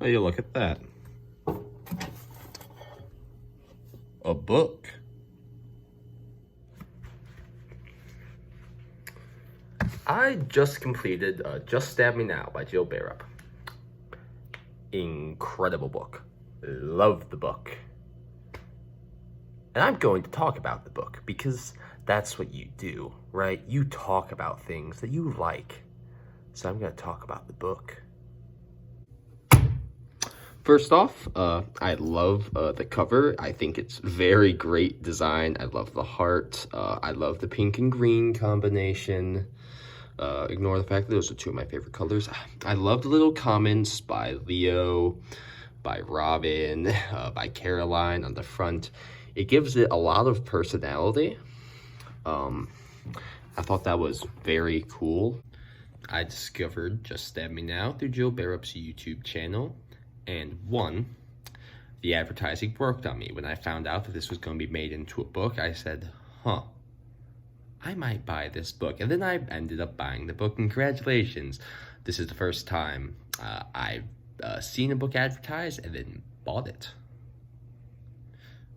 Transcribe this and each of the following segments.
How do you look at that? A book. I just completed Just Stab Me Now by Jill Bearup. Incredible book. Love the book. And I'm going to talk about the book because that's what you do, right? You talk about things that you like. So I'm going to talk about the book. First off, I love the cover. I think it's very great design. I love the heart. I love the pink and green combination. Ignore the fact that those are two of my favorite colors. I love the little comments by Leo, by Robin, by Caroline on the front. It gives it a lot of personality. I thought that was very cool. I discovered Just Stab Me Now through Jill Bearup's YouTube channel. And one, the advertising worked on me. When I found out that this was going to be made into a book, I said, huh, I might buy this book. And then I ended up buying the book. Congratulations. This is the first time I've seen a book advertised and then bought it.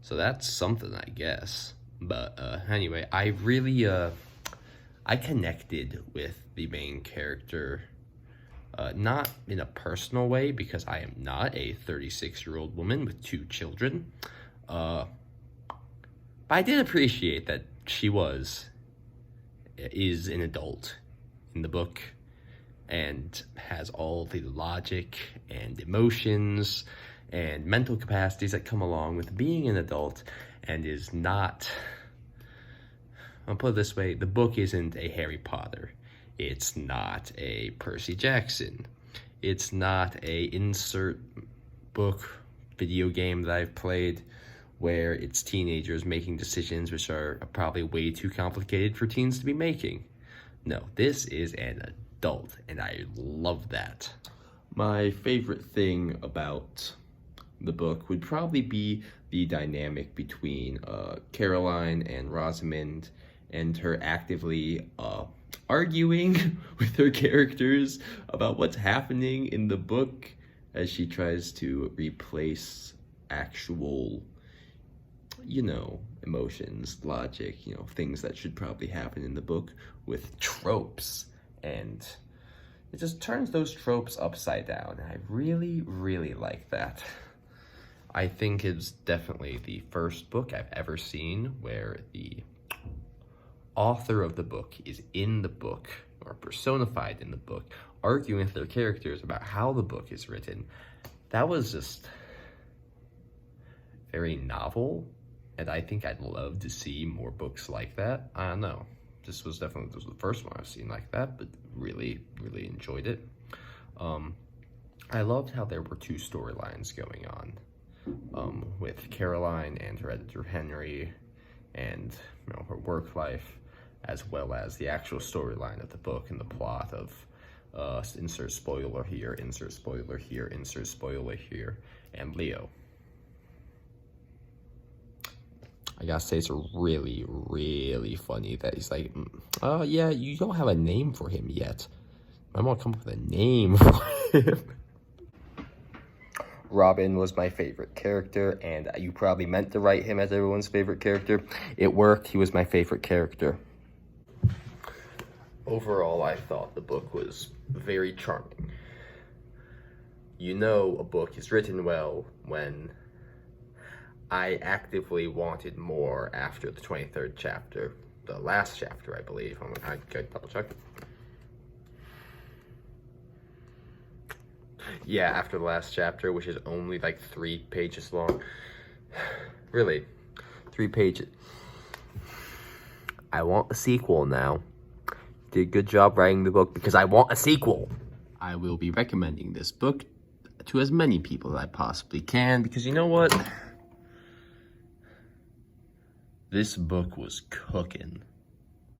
So that's something, I guess. But anyway, I really, I connected with the main character. Not in a personal way, because I am not a 36-year-old woman with 2 children. But I did appreciate that she is an adult in the book and has all the logic and emotions and mental capacities that come along with being an adult, and is not, I'll put it this way, the book isn't a Harry Potter. It's not a Percy Jackson. It's not a insert book video game that I've played where it's teenagers making decisions which are probably way too complicated for teens to be making. No, this is an adult, and I love that. My favorite thing about the book would probably be the dynamic between Caroline and Rosamund, and her actively arguing with her characters about what's happening in the book as she tries to replace actual, emotions, logic, things that should probably happen in the book with tropes. And it just turns those tropes upside down. I really, really like that. I think it's definitely the first book I've ever seen where the author of the book is in the book, or personified in the book, arguing with their characters about how the book is written. That was just very novel, and I think I'd love to see more books like that. I don't know. This was the first one I've seen like that, but really, really enjoyed it. I loved how there were 2 storylines going on, with Caroline and her editor Henry, and her work life, as well as the actual storyline of the book and the plot of insert spoiler here, insert spoiler here, insert spoiler here, and Leo. I gotta say, it's really, really funny that he's like, oh yeah, you don't have a name for him yet. I'm gonna come up with a name for him. Robin was my favorite character, and you probably meant to write him as everyone's favorite character. It worked. He was my favorite character. Overall, I thought the book was very charming. A book is written well when I actively wanted more after the 23rd chapter. The last chapter, I believe. I could double check. Yeah, after the last chapter, which is only like 3 pages long. Really, 3 pages. I want a sequel now. Did a good job writing the book because I want a sequel. I will be recommending this book to as many people as I possibly can, because you know what? This book was cooking.